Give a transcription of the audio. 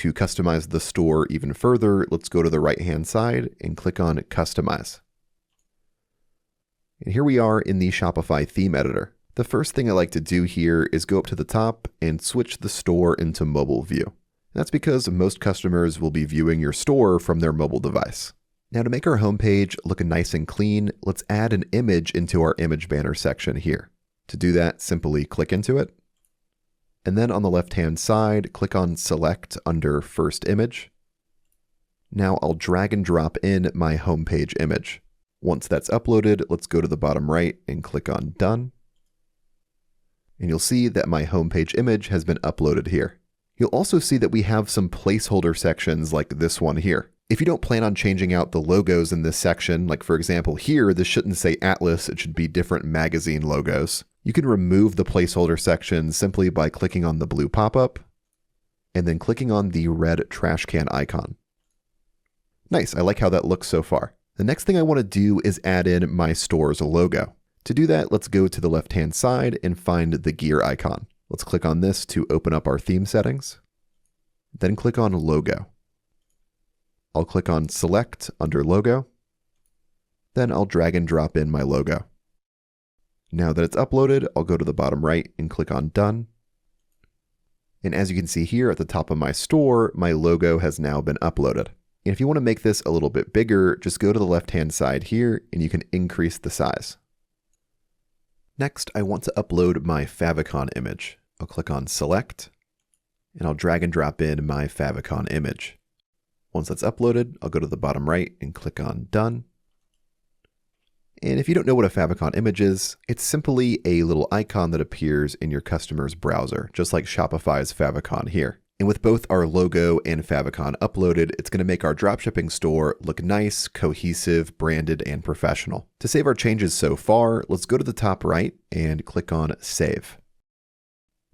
To customize the store even further, let's go to the right-hand side and click on Customize. And here we are in the Shopify theme editor. The first thing I like to do here is go up to the top and switch the store into mobile view. That's because most customers will be viewing your store from their mobile device. Now to make our homepage look nice and clean, let's add an image into our image banner section here. To do that, simply click into it. And then on the left-hand side, click on Select under First Image. Now I'll drag and drop in my homepage image. Once that's uploaded, let's go to the bottom right and click on Done. And you'll see that my homepage image has been uploaded here. You'll also see that we have some placeholder sections like this one here. If you don't plan on changing out the logos in this section, like for example here, this shouldn't say Atlas, it should be different magazine logos. You can remove the placeholder section simply by clicking on the blue pop-up and then clicking on the red trash can icon. Nice, I like how that looks so far. The next thing I want to do is add in my store's logo. To do that, let's go to the left-hand side and find the gear icon. Let's click on this to open up our theme settings. Then click on Logo. I'll click on Select under Logo. Then I'll drag and drop in my logo. Now that it's uploaded, I'll go to the bottom right and click on Done. And as you can see here at the top of my store, my logo has now been uploaded. And if you want to make this a little bit bigger, just go to the left-hand side here and you can increase the size. Next, I want to upload my favicon image. I'll click on Select and I'll drag and drop in my favicon image. Once that's uploaded, I'll go to the bottom right and click on Done. And if you don't know what a favicon image is, it's simply a little icon that appears in your customer's browser, just like Shopify's favicon here. And with both our logo and favicon uploaded, it's going to make our dropshipping store look nice, cohesive, branded, and professional. To save our changes so far, let's go to the top right and click on Save.